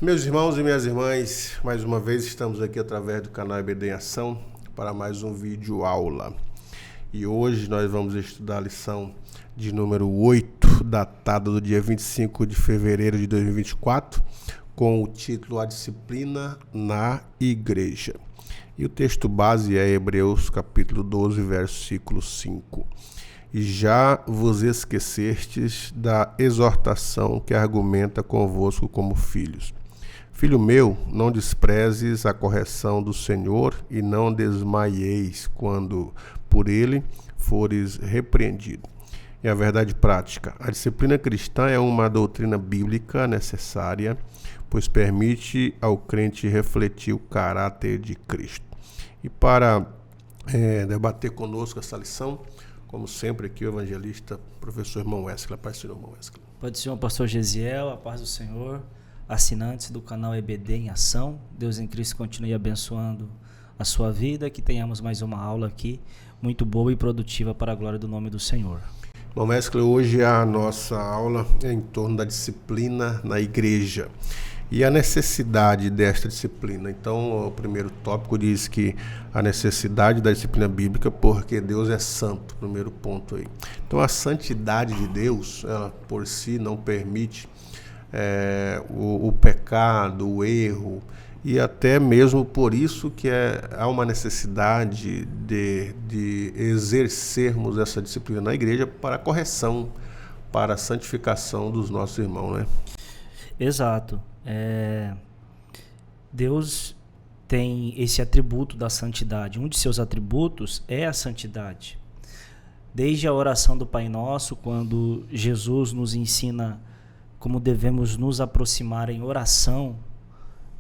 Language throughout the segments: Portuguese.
Meus irmãos e minhas irmãs, mais uma vez estamos aqui através do canal EBD em Ação para mais um vídeo aula. E hoje nós vamos estudar a lição de número 8, datada do dia 25 de fevereiro de 2024, com o título A Disciplina na Igreja. E o texto base é Hebreus capítulo 12, versículo 5. E já vos esquecestes da exortação que argumenta convosco como filhos. Filho meu, não desprezes a correção do Senhor e não desmaieis quando por ele fores repreendido. E a verdade prática. A disciplina cristã é uma doutrina bíblica necessária, pois permite ao crente refletir o caráter de Cristo. E para debater conosco essa lição, como sempre aqui o evangelista, professor irmão Wesley. A paz do Senhor, irmão Wesley. Paz do Senhor, pastor Gesiel, a paz do Senhor, assinantes do canal EBD em Ação. Deus em Cristo continue abençoando a sua vida, que tenhamos mais uma aula aqui, muito boa e produtiva para a glória do nome do Senhor. Irmão Wesley, hoje a nossa aula é em torno da disciplina na igreja e a necessidade desta disciplina. Então, o primeiro tópico diz que a necessidade da disciplina bíblica, porque Deus é santo, primeiro ponto aí. Então, a santidade de Deus, ela por si não permite o pecado, o erro, e até mesmo por isso que há uma necessidade de exercermos essa disciplina na igreja para a correção, para a santificação dos nossos irmãos, né? Exato. Deus tem esse atributo da santidade. Um de seus atributos é a santidade. Desde a oração do Pai Nosso, quando Jesus nos ensina como devemos nos aproximar em oração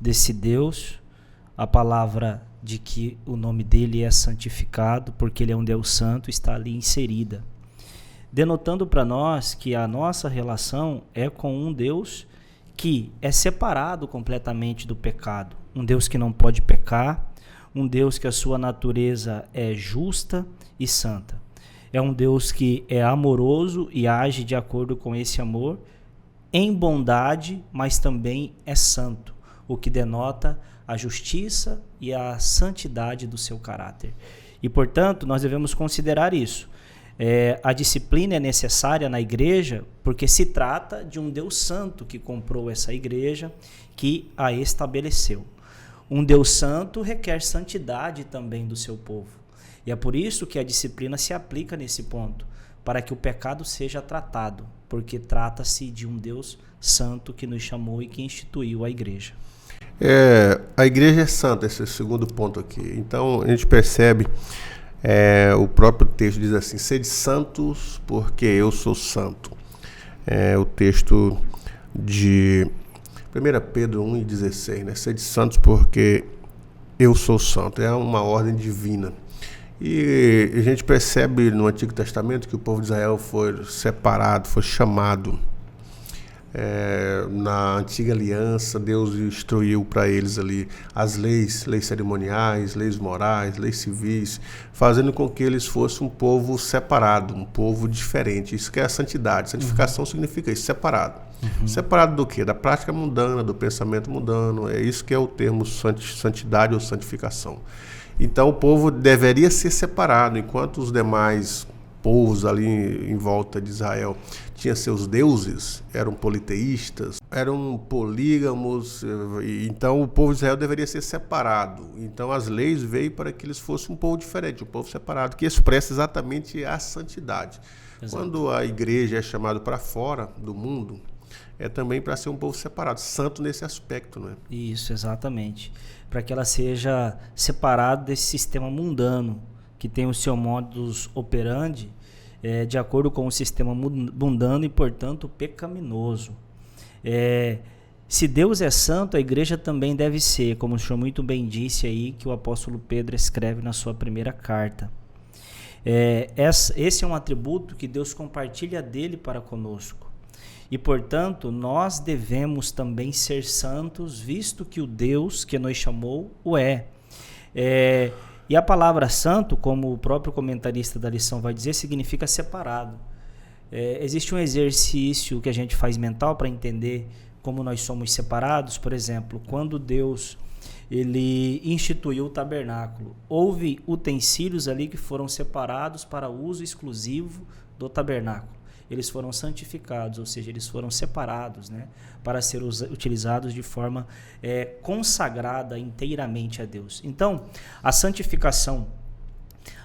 desse Deus, a palavra de que o nome dele é santificado, porque ele é um Deus santo, está ali inserida, denotando para nós que a nossa relação é com um Deus que é separado completamente do pecado, um Deus que não pode pecar, um Deus que a sua natureza é justa e santa. É um Deus que é amoroso e age de acordo com esse amor, em bondade, mas também é santo, o que denota a justiça e a santidade do seu caráter. E, portanto, nós devemos considerar isso. A disciplina é necessária na igreja porque se trata de um Deus santo que comprou essa igreja, que a estabeleceu. Um Deus santo requer santidade também do seu povo. E é por isso que a disciplina se aplica nesse ponto, para que o pecado seja tratado, porque trata-se de um Deus santo que nos chamou e que instituiu a igreja. A igreja é santa, esse é o segundo ponto aqui. Então a gente percebe, o próprio texto diz assim: sede santos porque eu sou santo. O texto de 1 Pedro 1,16, né? Sede santos porque eu sou santo. É uma ordem divina. E a gente percebe no Antigo Testamento que o povo de Israel foi separado, foi chamado. Na antiga aliança, Deus instruiu para eles ali as leis cerimoniais, leis morais, leis civis, fazendo com que eles fossem um povo separado, um povo diferente. Isso que é a santidade. Santificação significa isso, separado. Separado do quê? Da prática mundana, do pensamento mundano. É isso que é o termo santidade ou santificação. Então o povo deveria ser separado, enquanto os demais povos ali em volta de Israel tinham seus deuses, eram politeístas, eram polígamos, então o povo de Israel deveria ser separado. Então as leis veio para que eles fossem um povo diferente, um povo separado, que expressa exatamente a santidade. Exato. Quando a igreja é chamada para fora do mundo, é também para ser um povo separado, santo nesse aspecto, não é? Isso, exatamente. Para que ela seja separada desse sistema mundano, que tem o seu modus operandi de acordo com o sistema mundano e, portanto, pecaminoso. Se Deus é santo, a igreja também deve ser, como o senhor muito bem disse aí, que o apóstolo Pedro escreve na sua primeira carta. Esse é um atributo que Deus compartilha dele para conosco. E, portanto, nós devemos também ser santos, visto que o Deus que nos chamou o é. E a palavra santo, como o próprio comentarista da lição vai dizer, significa separado. Existe um exercício que a gente faz mental para entender como nós somos separados. Por exemplo, quando Deus ele instituiu o tabernáculo, houve utensílios ali que foram separados para uso exclusivo do tabernáculo. Eles foram santificados, ou seja, eles foram separados, né, para ser utilizados de forma consagrada inteiramente a Deus. Então, a santificação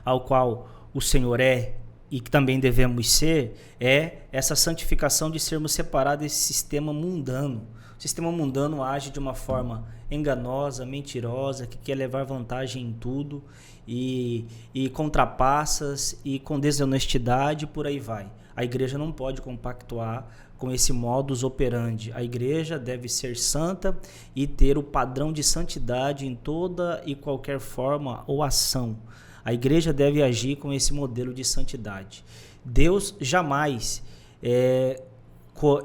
ao qual o Senhor é e que também devemos ser, é essa santificação de sermos separados desse sistema mundano. O sistema mundano age de uma forma enganosa, mentirosa, que quer levar vantagem em tudo e com trapaças e com desonestidade, por aí vai. A igreja não pode compactuar com esse modus operandi. A igreja deve ser santa e ter o padrão de santidade em toda e qualquer forma ou ação. A igreja deve agir com esse modelo de santidade. Deus jamais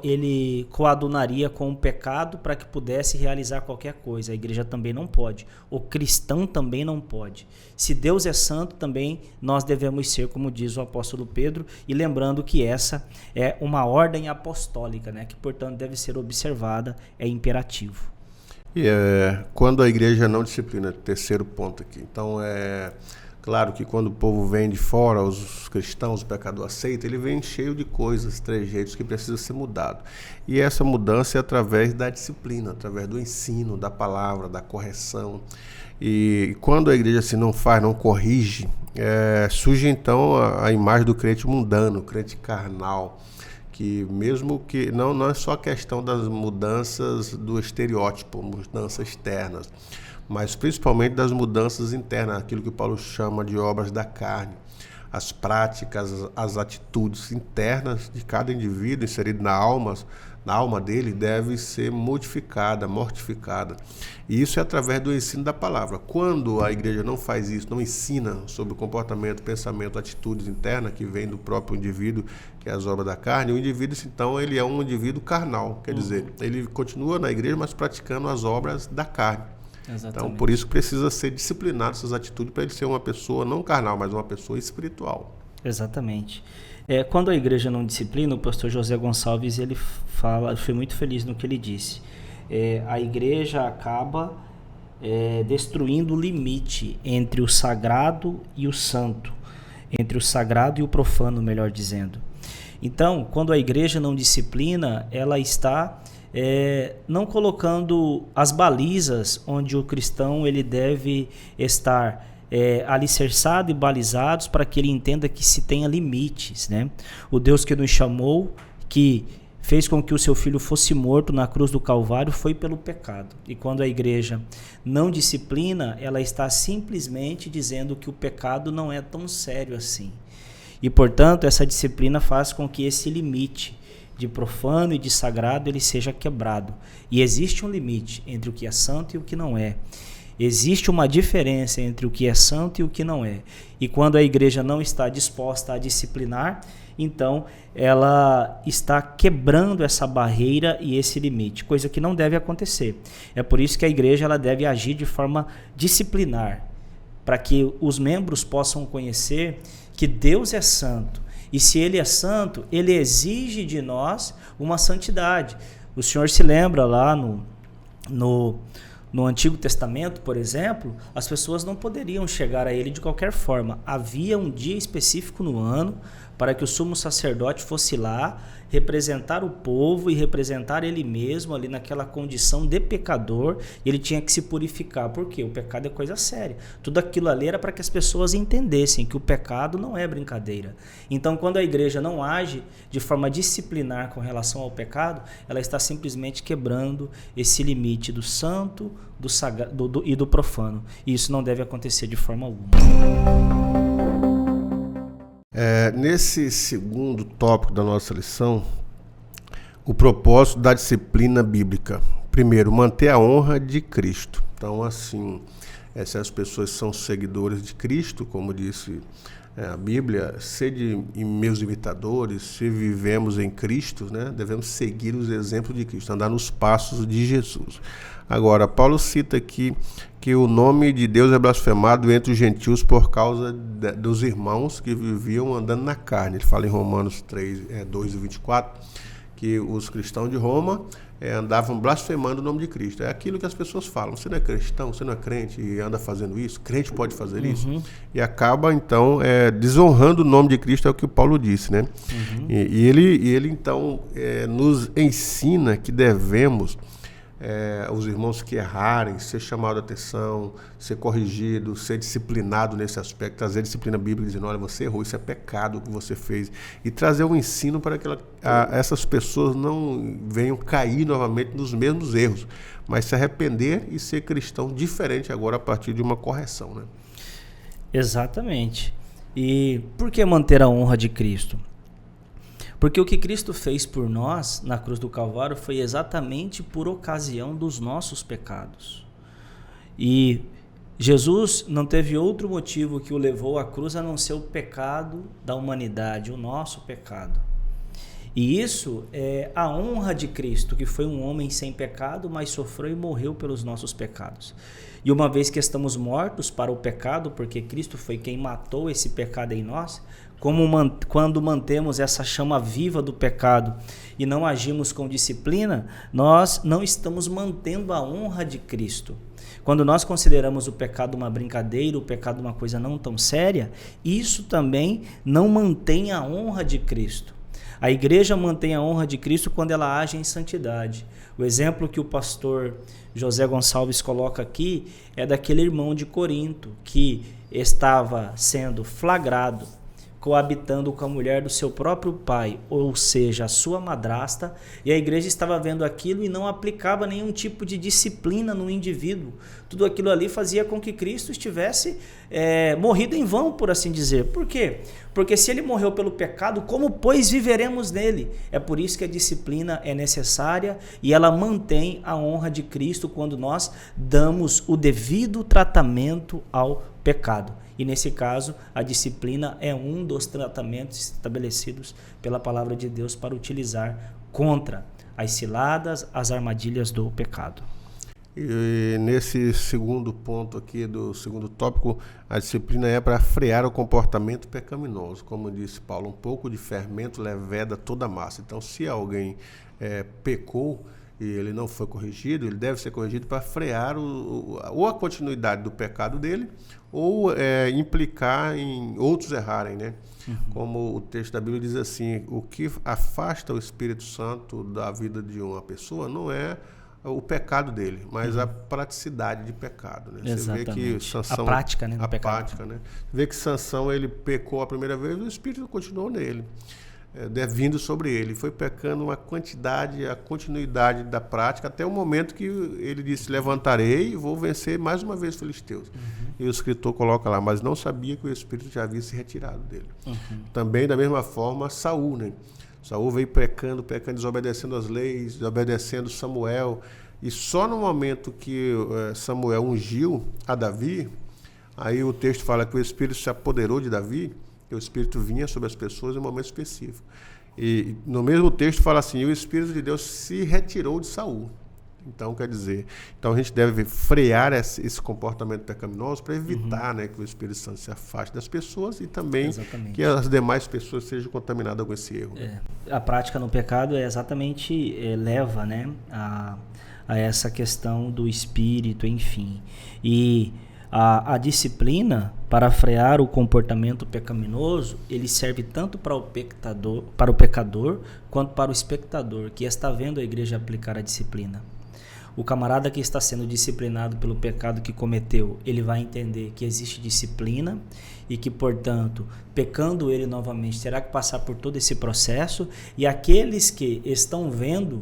ele coadunaria com o pecado para que pudesse realizar qualquer coisa. A igreja também não pode. O cristão também não pode. Se Deus é santo, também nós devemos ser, como diz o apóstolo Pedro, e lembrando que essa é uma ordem apostólica, né, que, portanto, deve ser observada, é imperativo. E quando a igreja não disciplina, terceiro ponto aqui. Então, claro que quando o povo vem de fora, os cristãos, o pecador aceita, ele vem cheio de coisas, trejeitos que precisam ser mudados. E essa mudança é através da disciplina, através do ensino, da palavra, da correção. E quando a igreja assim não faz, não corrige, surge então a imagem do crente mundano, crente carnal, que mesmo que não é só questão das mudanças do estereótipo, mudanças externas, mas principalmente das mudanças internas, aquilo que Paulo chama de obras da carne, as práticas, as atitudes internas de cada indivíduo inserido na alma dele deve ser modificada, mortificada. E isso é através do ensino da palavra. Quando a igreja não faz isso, não ensina sobre o comportamento, pensamento, atitudes internas que vem do próprio indivíduo, que é as obras da carne, o indivíduo, então, ele é um indivíduo carnal, quer dizer, ele continua na igreja, mas praticando as obras da carne. Exatamente. Então, por isso precisa ser disciplinado essas atitudes para ele ser uma pessoa não carnal, mas uma pessoa espiritual. Exatamente. Quando a igreja não disciplina, o pastor José Gonçalves ele fala, foi muito feliz no que ele disse. A igreja acaba destruindo o limite entre o sagrado e o santo, entre o sagrado e o profano, melhor dizendo. Então, quando a igreja não disciplina, ela está não colocando as balizas onde o cristão ele deve estar alicerçado e balizados para que ele entenda que se tenha limites, né? O Deus que nos chamou, que fez com que o seu filho fosse morto na cruz do Calvário, foi pelo pecado. E quando a igreja não disciplina, ela está simplesmente dizendo que o pecado não é tão sério assim. E, portanto, essa disciplina faz com que esse limite de profano e de sagrado ele seja quebrado. E existe um limite entre o que é santo e o que não é. Existe uma diferença entre o que é santo e o que não é. E quando a igreja não está disposta a disciplinar, então ela está quebrando essa barreira e esse limite, coisa que não deve acontecer. É por isso que a igreja ela deve agir de forma disciplinar, para que os membros possam conhecer que Deus é santo. E se Ele é santo, Ele exige de nós uma santidade. O Senhor se lembra lá no Antigo Testamento, por exemplo, as pessoas não poderiam chegar a Ele de qualquer forma. Havia um dia específico no ano para que o sumo sacerdote fosse lá representar o povo e representar ele mesmo ali naquela condição de pecador. Ele tinha que se purificar. Por quê? O pecado é coisa séria. Tudo aquilo ali era para que as pessoas entendessem que o pecado não é brincadeira. Então, quando a igreja não age de forma disciplinar com relação ao pecado, ela está simplesmente quebrando esse limite do santo, do sagrado e do profano. E isso não deve acontecer de forma alguma. Nesse segundo tópico da nossa lição, o propósito da disciplina bíblica. Primeiro, manter a honra de Cristo. Então, assim, se as pessoas são seguidores de Cristo, como disse a Bíblia, sede meus imitadores, se vivemos em Cristo, né, devemos seguir os exemplos de Cristo, andar nos passos de Jesus. Agora, Paulo cita aqui que o nome de Deus é blasfemado entre os gentios por causa dos irmãos que viviam andando na carne. Ele fala em Romanos 3, 2 e 24, que os cristãos de Roma andavam blasfemando o nome de Cristo. É aquilo que as pessoas falam: você não é cristão, você não é crente e anda fazendo isso, crente pode fazer isso, e acaba então desonrando o nome de Cristo, é o que o Paulo disse, né? E ele então nos ensina que devemos, os irmãos que errarem, ser chamado a atenção, ser corrigido, ser disciplinado nesse aspecto, trazer disciplina bíblica, dizendo: olha, você errou, isso é pecado o que você fez, e trazer um ensino para que essas pessoas não venham cair novamente nos mesmos erros, mas se arrepender e ser cristão diferente agora a partir de uma correção, né? Exatamente. E por que manter a honra de Cristo? Porque o que Cristo fez por nós na cruz do Calvário foi exatamente por ocasião dos nossos pecados. E Jesus não teve outro motivo que o levou à cruz a não ser o pecado da humanidade, o nosso pecado. E isso é a honra de Cristo, que foi um homem sem pecado, mas sofreu e morreu pelos nossos pecados. E uma vez que estamos mortos para o pecado, porque Cristo foi quem matou esse pecado em nós, quando mantemos essa chama viva do pecado e não agimos com disciplina, nós não estamos mantendo a honra de Cristo. Quando nós consideramos o pecado uma brincadeira, o pecado uma coisa não tão séria, isso também não mantém a honra de Cristo. A igreja mantém a honra de Cristo quando ela age em santidade. O exemplo que o pastor José Gonçalves coloca aqui é daquele irmão de Corinto que estava sendo flagrado coabitando com a mulher do seu próprio pai, ou seja, a sua madrasta, e a igreja estava vendo aquilo e não aplicava nenhum tipo de disciplina no indivíduo. Tudo aquilo ali fazia com que Cristo estivesse morrido em vão, por assim dizer. Por quê? Porque se ele morreu pelo pecado, como pois viveremos nele? É por isso que a disciplina é necessária e ela mantém a honra de Cristo quando nós damos o devido tratamento ao pecado. E nesse caso, a disciplina é um dos tratamentos estabelecidos pela palavra de Deus para utilizar contra as ciladas, as armadilhas do pecado. E nesse segundo ponto aqui, do segundo tópico, a disciplina é para frear o comportamento pecaminoso. Como disse Paulo, um pouco de fermento leveda toda a massa. Então, se alguém pecou e ele não foi corrigido, ele deve ser corrigido para frear ou a continuidade do pecado dele, ou implicar em outros errarem, né? Como o texto da Bíblia diz assim: o que afasta o Espírito Santo da vida de uma pessoa não é o pecado dele, mas a praticidade de pecado, né? Exatamente. Você vê que Sansão, a prática, né, do a pecado. prática, né? Você vê que Sansão, ele pecou a primeira vez, o Espírito continuou nele, vindo sobre ele, foi pecando uma quantidade, a continuidade da prática, até o momento que ele disse: levantarei e vou vencer mais uma vez os filisteus. E o escritor coloca lá: mas não sabia que o Espírito já havia se retirado dele. Também, da mesma forma, Saul, né? Saul veio pecando, desobedecendo as leis, desobedecendo Samuel, e só no momento que Samuel ungiu a Davi, aí o texto fala que o Espírito se apoderou de Davi, que o Espírito vinha sobre as pessoas em um momento específico. E no mesmo texto fala assim: e o Espírito de Deus se retirou de Saul. Então, quer dizer, a gente deve frear esse comportamento pecaminoso para evitar, né, que o Espírito Santo se afaste das pessoas e também que as demais pessoas sejam contaminadas com esse erro. A prática no pecado exatamente leva, né, a essa questão do Espírito, enfim. E a disciplina para frear o comportamento pecaminoso, ele serve tanto para o pecador quanto para o espectador que está vendo a igreja aplicar a disciplina. O camarada que está sendo disciplinado pelo pecado que cometeu, ele vai entender que existe disciplina e que, portanto, pecando ele novamente, terá que passar por todo esse processo. E aqueles que estão vendo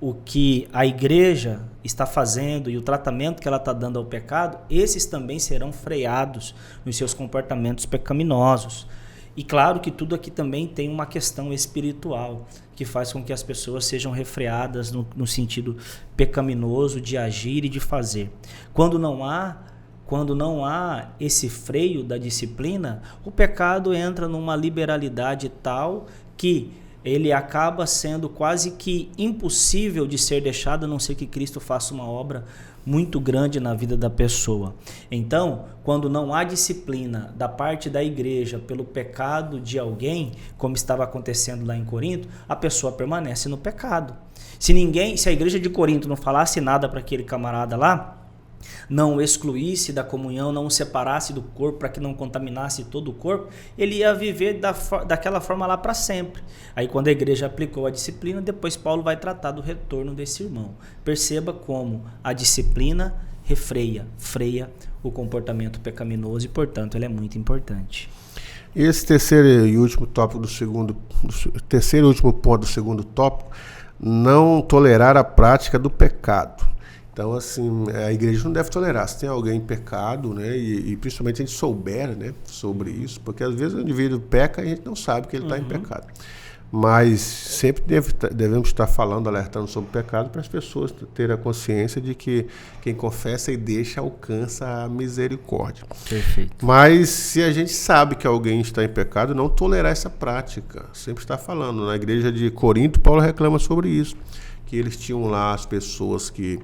o que a igreja está fazendo e o tratamento que ela está dando ao pecado, esses também serão freados nos seus comportamentos pecaminosos. E claro que tudo aqui também tem uma questão espiritual, que faz com que as pessoas sejam refreadas no sentido pecaminoso de agir e de fazer. Quando não há esse freio da disciplina, o pecado entra numa liberalidade tal que ele acaba sendo quase que impossível de ser deixado, a não ser que Cristo faça uma obra muito grande na vida da pessoa. Então, quando não há disciplina da parte da igreja pelo pecado de alguém, como estava acontecendo lá em Corinto, a pessoa permanece no pecado. Se a igreja de Corinto não falasse nada para aquele camarada lá, não o excluísse da comunhão, não o separasse do corpo para que não contaminasse todo o corpo, ele ia viver daquela forma lá para sempre. Aí quando a igreja aplicou a disciplina, depois Paulo vai tratar do retorno desse irmão. Perceba como a disciplina freia o comportamento pecaminoso e, portanto, ela é muito importante. Esse terceiro e último ponto do segundo tópico, não tolerar a prática do pecado. Então, assim, a igreja não deve tolerar. Se tem alguém em pecado, né, e principalmente a gente souber, né, sobre isso, porque às vezes o indivíduo peca e a gente não sabe que ele está em pecado. Mas sempre devemos estar falando, alertando sobre o pecado para as pessoas terem a consciência de que quem confessa e deixa alcança a misericórdia. Perfeito. Mas se a gente sabe que alguém está em pecado, não tolerar essa prática. Sempre está falando. Na igreja de Corinto, Paulo reclama sobre isso, que eles tinham lá as pessoas que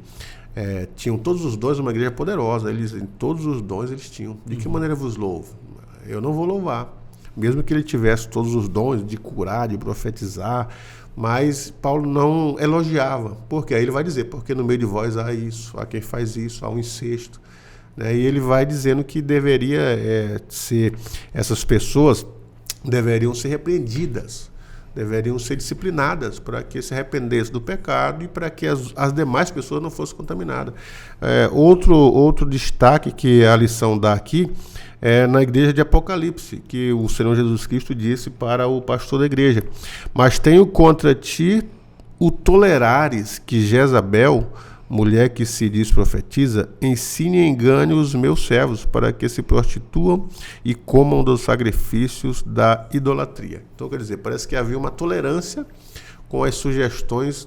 tinham todos os dons, uma igreja poderosa, todos os dons eles tinham. De que maneira vos louvo? Eu não vou louvar. Mesmo que ele tivesse todos os dons de curar, de profetizar, mas Paulo não elogiava. Por quê? Aí ele vai dizer, porque no meio de vós há isso, há quem faz isso, há um incesto. Né? E ele vai dizendo que essas pessoas deveriam ser repreendidas, deveriam ser disciplinadas para que se arrependesse do pecado e para que as demais pessoas não fossem contaminadas. Outro destaque que a lição dá aqui é na igreja de Apocalipse, que o Senhor Jesus Cristo disse para o pastor da igreja: mas tenho contra ti o tolerares que Jezabel, mulher que se diz profetiza, ensine e engane os meus servos para que se prostituam e comam dos sacrifícios da idolatria. Então, quer dizer, parece que havia uma tolerância com as sugestões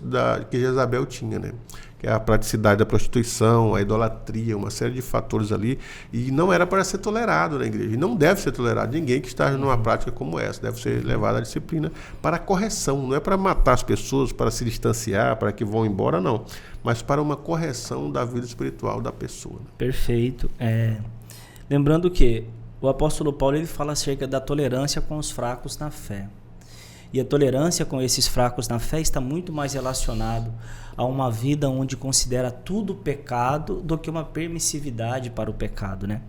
que Jezabel tinha, né? Que é a praticidade da prostituição, a idolatria, uma série de fatores ali, e não era para ser tolerado na igreja, e não deve ser tolerado ninguém que está numa prática como essa, deve ser levado à disciplina para a correção, não é para matar as pessoas, para se distanciar, para que vão embora, não, mas para uma correção da vida espiritual da pessoa. Né? Perfeito. Lembrando que o apóstolo Paulo ele fala acerca da tolerância com os fracos na fé. E a tolerância com esses fracos na fé está muito mais relacionado a uma vida onde considera tudo pecado do que uma permissividade para o pecado, né?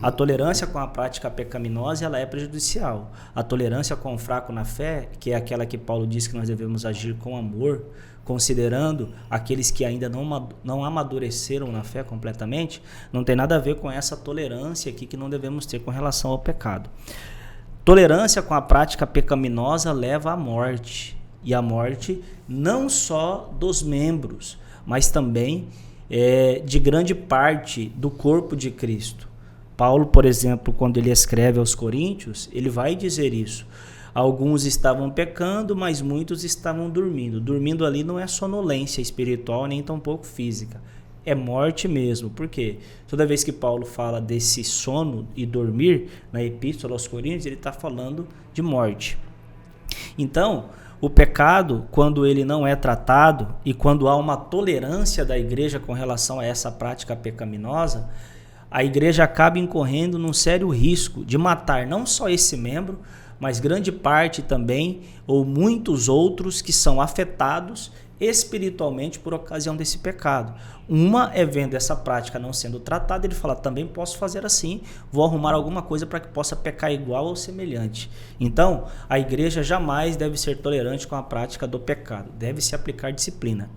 A tolerância com a prática pecaminosa, ela é prejudicial. A tolerância com o fraco na fé, que é aquela que Paulo diz que nós devemos agir com amor, considerando aqueles que ainda não amadureceram na fé completamente, não tem nada a ver com essa tolerância aqui que não devemos ter com relação ao pecado. Tolerância com a prática pecaminosa leva à morte, e a morte não só dos membros, mas também de grande parte do corpo de Cristo. Paulo, por exemplo, quando ele escreve aos Coríntios, ele vai dizer isso. Alguns estavam pecando, mas muitos estavam dormindo. Dormindo ali não é sonolência espiritual, nem tampouco física. É morte mesmo. Por quê? Toda vez que Paulo fala desse sono e dormir, na Epístola aos Coríntios, ele está falando de morte. Então, o pecado, quando ele não é tratado e quando há uma tolerância da igreja com relação a essa prática pecaminosa, a igreja acaba incorrendo num sério risco de matar não só esse membro, mas grande parte também, ou muitos outros que são afetados espiritualmente por ocasião desse pecado. Uma é vendo essa prática não sendo tratada, ele fala, também posso fazer assim, vou arrumar alguma coisa para que possa pecar igual ou semelhante. Então, a igreja jamais deve ser tolerante com a prática do pecado, deve se aplicar disciplina.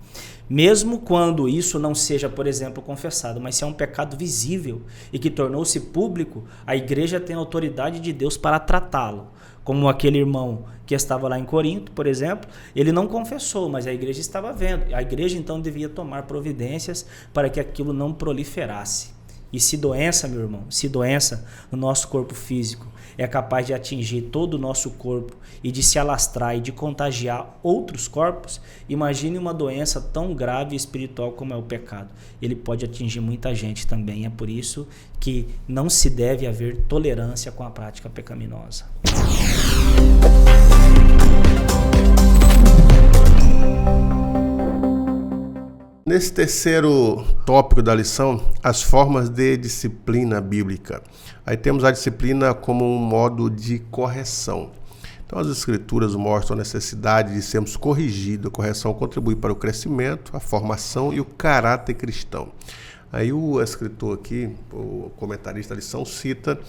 Mesmo quando isso não seja, por exemplo, confessado, mas se é um pecado visível e que tornou-se público, a igreja tem a autoridade de Deus para tratá-lo. Como aquele irmão que estava lá em Corinto, por exemplo, ele não confessou, mas a igreja estava vendo. A igreja então devia tomar providências para que aquilo não proliferasse. E se doença, meu irmão, se doença no nosso corpo físico é capaz de atingir todo o nosso corpo e de se alastrar e de contagiar outros corpos, imagine uma doença tão grave e espiritual como é o pecado. Ele pode atingir muita gente também. É por isso que não se deve haver tolerância com a prática pecaminosa. Nesse terceiro tópico da lição, as formas de disciplina bíblica. Aí temos a disciplina como um modo de correção. Então as escrituras mostram a necessidade de sermos corrigidos. A correção contribui para o crescimento, a formação e o caráter cristão. Aí o escritor aqui, o comentarista da lição, cita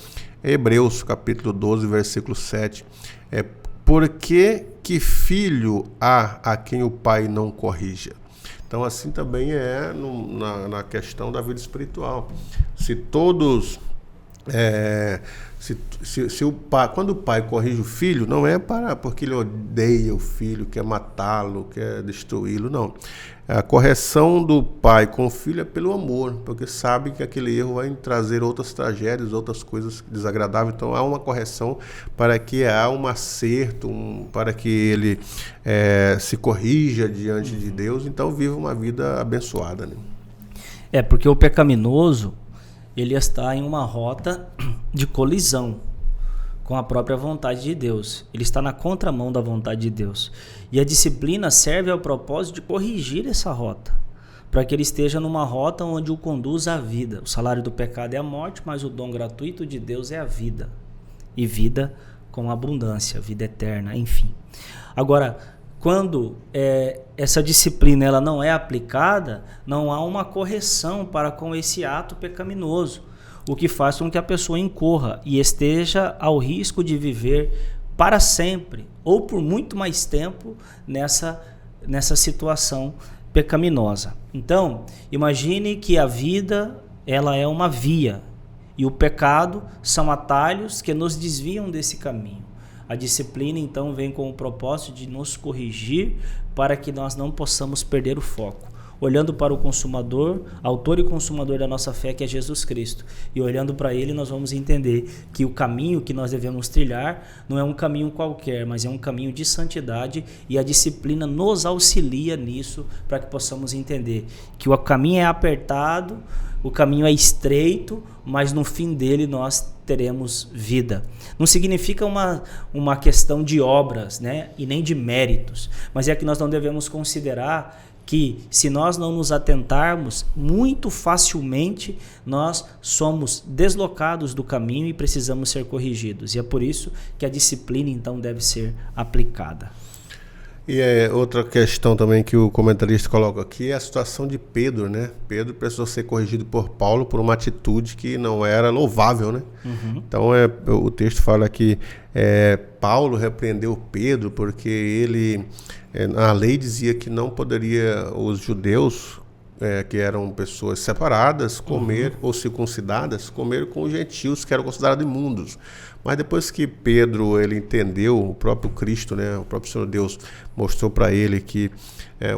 Hebreus capítulo 12, versículo 7. Por que filho há a quem o pai não corrija? Então assim também é na questão da vida espiritual. Se todos... Se o pai, quando o pai corrige o filho, não é porque ele odeia o filho, quer matá-lo, quer destruí-lo, não. A correção do pai com o filho é pelo amor, porque sabe que aquele erro vai trazer outras tragédias, outras coisas desagradáveis. Então há uma correção para que há um acerto, para que ele se corrija diante de Deus, então viva uma vida abençoada, né? Porque o pecaminoso, ele está em uma rota de colisão com a própria vontade de Deus. Ele está na contramão da vontade de Deus. E a disciplina serve ao propósito de corrigir essa rota, para que ele esteja numa rota onde o conduz à vida. O salário do pecado é a morte, mas o dom gratuito de Deus é a vida. E vida com abundância, vida eterna, enfim. Agora, quando essa disciplina ela não é aplicada, não há uma correção para com esse ato pecaminoso, o que faz com que a pessoa incorra e esteja ao risco de viver para sempre ou por muito mais tempo nessa situação pecaminosa. Então, imagine que a vida ela é uma via e o pecado são atalhos que nos desviam desse caminho. A disciplina, então, vem com o propósito de nos corrigir para que nós não possamos perder o foco. Olhando para o consumador, autor e consumador da nossa fé, que é Jesus Cristo. E olhando para ele, nós vamos entender que o caminho que nós devemos trilhar não é um caminho qualquer, mas é um caminho de santidade, e a disciplina nos auxilia nisso para que possamos entender que o caminho é apertado, o caminho é estreito, mas no fim dele nós teremos vida. Não significa uma questão de obras, né? E nem de méritos, mas é que nós não devemos considerar que se nós não nos atentarmos, muito facilmente nós somos deslocados do caminho e precisamos ser corrigidos. E é por isso que a disciplina então deve ser aplicada. E outra questão também que o comentarista coloca aqui é a situação de Pedro, né? Pedro precisou ser corrigido por Paulo por uma atitude que não era louvável, né? Uhum. Então o texto fala que Paulo repreendeu Pedro porque ele, a lei dizia que não poderia os judeus, que eram pessoas separadas, comer, ou circuncidadas, comer com os gentios, que eram considerados imundos. Mas depois que Pedro ele entendeu, o próprio Cristo, né, o próprio Senhor Deus mostrou para ele que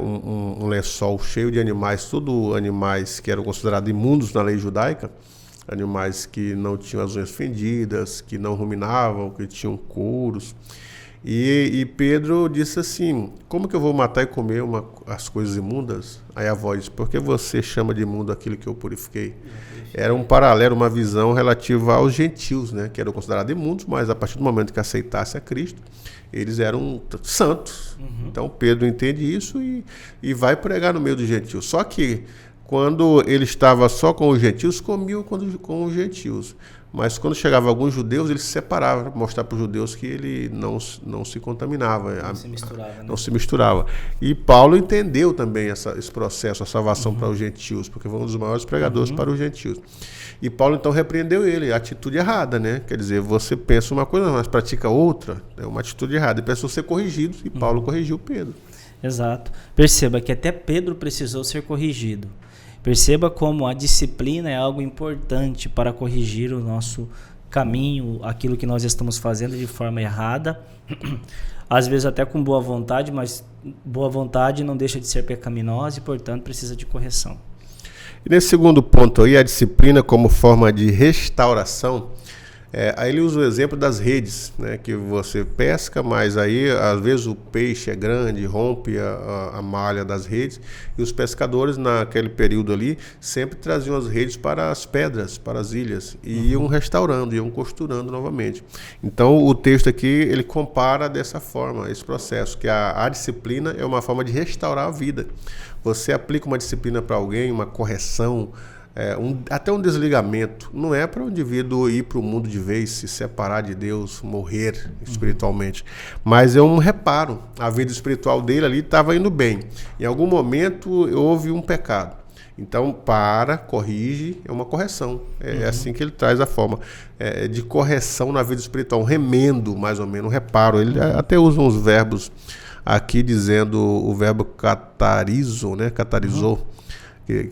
um lençol cheio de animais, tudo animais que eram considerados imundos na lei judaica, animais que não tinham as unhas fendidas, que não ruminavam, que tinham couros. E Pedro disse assim: como que eu vou matar e comer as coisas imundas? Aí a voz: por que você chama de imundo aquilo que eu purifiquei? Era um paralelo, uma visão relativa aos gentios, né, que eram considerados imundos, mas a partir do momento que aceitasse a Cristo, eles eram santos. Uhum. Então Pedro entende isso e vai pregar no meio dos gentios. Só que quando ele estava só com os gentios, comia com os gentios. Mas quando chegava alguns judeus, ele se separava para mostrar para os judeus que ele não se contaminava. Não se misturava. E Paulo entendeu também esse processo, a salvação para os gentios, porque foi um dos maiores pregadores para os gentios. E Paulo então repreendeu ele, a atitude errada, né? Quer dizer, você pensa uma coisa, mas pratica outra, é uma atitude errada. E precisou ser corrigido, e Paulo corrigiu Pedro. Exato. Perceba que até Pedro precisou ser corrigido. Perceba como a disciplina é algo importante para corrigir o nosso caminho, aquilo que nós estamos fazendo de forma errada, às vezes até com boa vontade, mas boa vontade não deixa de ser pecaminosa e, portanto, precisa de correção. E nesse segundo ponto aí, a disciplina como forma de restauração, Aí ele usa o exemplo das redes, né? Que você pesca, mas aí às vezes o peixe é grande, rompe a malha das redes, e os pescadores naquele período ali sempre traziam as redes para as pedras, para as ilhas, e iam restaurando, iam costurando novamente. Então o texto aqui ele compara dessa forma esse processo, que a disciplina é uma forma de restaurar a vida. Você aplica uma disciplina para alguém, uma correção, até um desligamento. Não é para o indivíduo ir para o mundo de vez, se separar de Deus, morrer espiritualmente, mas é um reparo. A vida espiritual dele ali estava indo bem. Em algum momento houve um pecado. Então, corrige, é uma correção. É assim que ele traz a forma de correção na vida espiritual, um remendo, mais ou menos, um reparo. Ele até usa uns verbos aqui, dizendo o verbo catarizo, né? Catarizou.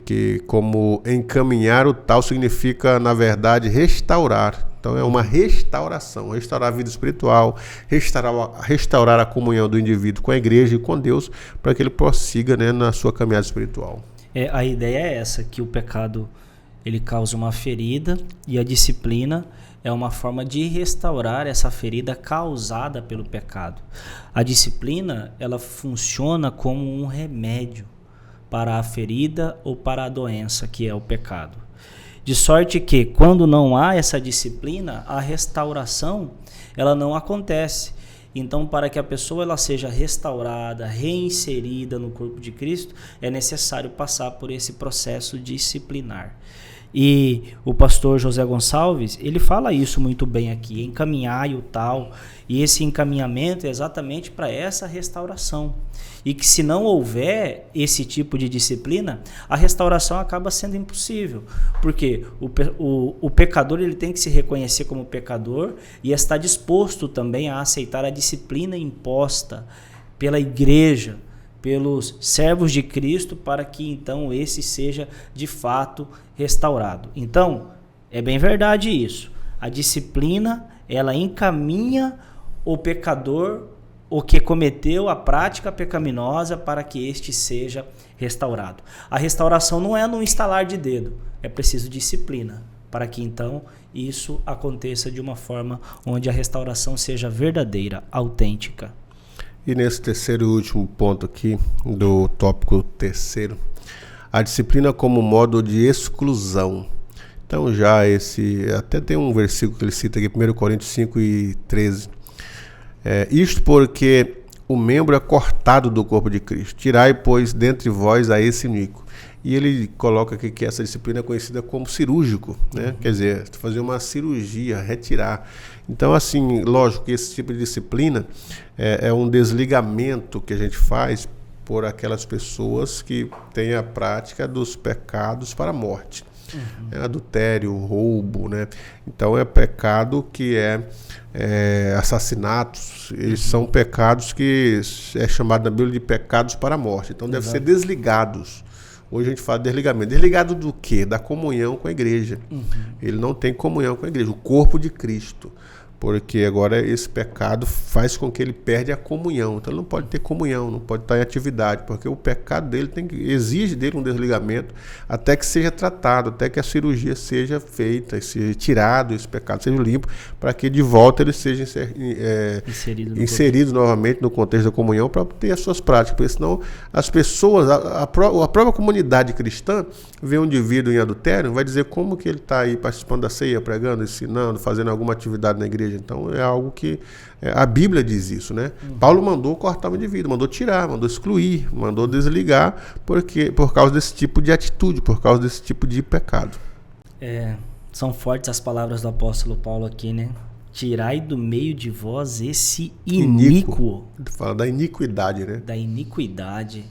Que como encaminhar o tal significa, na verdade, restaurar. Então é uma restauração, restaurar a vida espiritual, restaurar a comunhão do indivíduo com a igreja e com Deus, para que ele prossiga, né, na sua caminhada espiritual. A ideia é essa, que o pecado ele causa uma ferida, e a disciplina é uma forma de restaurar essa ferida causada pelo pecado. A disciplina, ela funciona como um remédio para a ferida ou para a doença, que é o pecado. De sorte que, quando não há essa disciplina, a restauração ela não acontece. Então, para que a pessoa ela seja restaurada, reinserida no corpo de Cristo, é necessário passar por esse processo disciplinar. E o pastor José Gonçalves, ele fala isso muito bem aqui, encaminhai o tal, e esse encaminhamento é exatamente para essa restauração. E que se não houver esse tipo de disciplina, a restauração acaba sendo impossível, porque o pecador ele tem que se reconhecer como pecador e estar disposto também a aceitar a disciplina imposta pela igreja, pelos servos de Cristo, para que então esse seja de fato restaurado. Então, é bem verdade isso. A disciplina, ela encaminha o pecador, o que cometeu a prática pecaminosa, para que este seja restaurado. A restauração não é no instalar de dedo, é preciso disciplina, para que então isso aconteça de uma forma onde a restauração seja verdadeira, autêntica. E nesse terceiro e último ponto aqui, do tópico terceiro, a disciplina como modo de exclusão. Então até tem um versículo que ele cita aqui, 1 Coríntios 5:13. Isto porque o membro é cortado do corpo de Cristo. Tirai, pois, dentre vós a esse iníquo. E ele coloca aqui que essa disciplina é conhecida como cirúrgico, né? Quer dizer, fazer uma cirurgia, retirar. Então, assim, lógico que esse tipo de disciplina é um desligamento que a gente faz por aquelas pessoas que têm a prática dos pecados para a morte. Adultério, roubo, né? Então é pecado que assassinatos, eles são pecados que é chamado na Bíblia de pecados para a morte. Então devem ser desligados. Hoje a gente fala de desligamento. Desligado do quê? Da comunhão com a igreja. Ele não tem comunhão com a igreja, o corpo de Cristo. Porque agora esse pecado faz com que ele perde a comunhão. Então ele não pode ter comunhão, não pode estar em atividade, porque o pecado dele exige dele um desligamento até que seja tratado, até que a cirurgia seja feita, seja tirado esse pecado, seja limpo, para que de volta ele seja inserido novamente no contexto da comunhão para ter as suas práticas. Porque senão as pessoas, a própria comunidade cristã, vê um indivíduo em adultério, vai dizer como que ele está aí participando da ceia, pregando, ensinando, fazendo alguma atividade na igreja. Então é algo que a Bíblia diz isso, né? Paulo mandou cortar o indivíduo, mandou tirar, mandou excluir, mandou desligar, por causa desse tipo de atitude, por causa desse tipo de pecado. São fortes as palavras do apóstolo Paulo aqui, né? Tirai do meio de vós esse iníquo. Fala da iniquidade, né? Da iniquidade.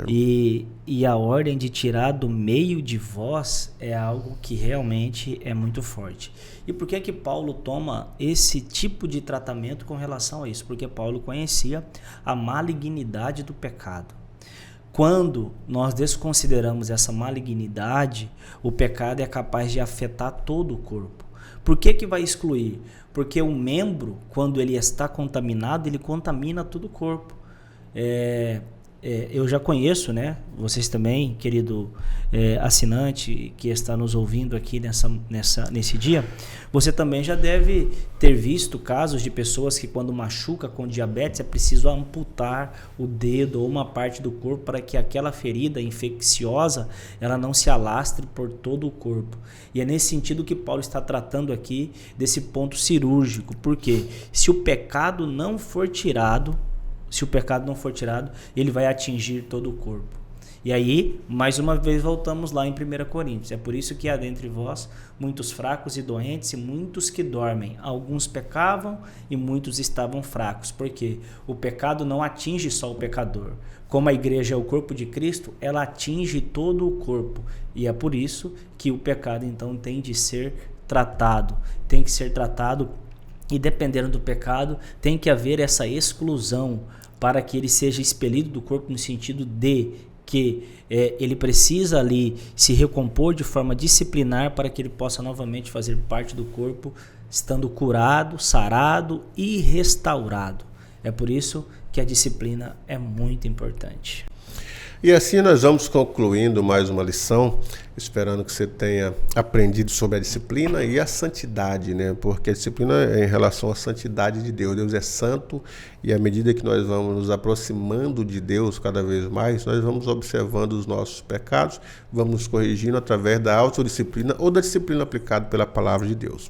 E a ordem de tirar do meio de vós é algo que realmente é muito forte. E por que Paulo toma esse tipo de tratamento com relação a isso? Porque Paulo conhecia a malignidade do pecado. Quando nós desconsideramos essa malignidade, o pecado é capaz de afetar todo o corpo. Por que vai excluir? Porque o membro, quando ele está contaminado, ele contamina todo o corpo. eu já conheço, né? Vocês também, querido assinante que está nos ouvindo aqui nesse dia, você também já deve ter visto casos de pessoas que quando machuca com diabetes é preciso amputar o dedo ou uma parte do corpo para que aquela ferida infecciosa ela não se alastre por todo o corpo. E é nesse sentido que Paulo está tratando aqui desse ponto cirúrgico, porque se o pecado não for tirado, ele vai atingir todo o corpo. E aí, mais uma vez, voltamos lá em 1 Coríntios. É por isso que há dentre vós muitos fracos e doentes e muitos que dormem. Alguns pecavam e muitos estavam fracos. Porque o pecado não atinge só o pecador. Como a igreja é o corpo de Cristo, ela atinge todo o corpo. E é por isso que o pecado, então, tem de ser tratado. Tem que ser tratado e, dependendo do pecado, tem que haver essa exclusão para que ele seja expelido do corpo no sentido de que ele precisa ali se recompor de forma disciplinar para que ele possa novamente fazer parte do corpo, estando curado, sarado e restaurado. É por isso que a disciplina é muito importante. E assim nós vamos concluindo mais uma lição, esperando que você tenha aprendido sobre a disciplina e a santidade, né? Porque a disciplina é em relação à santidade de Deus. Deus é santo e à medida que nós vamos nos aproximando de Deus cada vez mais, nós vamos observando os nossos pecados, vamos nos corrigindo através da autodisciplina ou da disciplina aplicada pela palavra de Deus.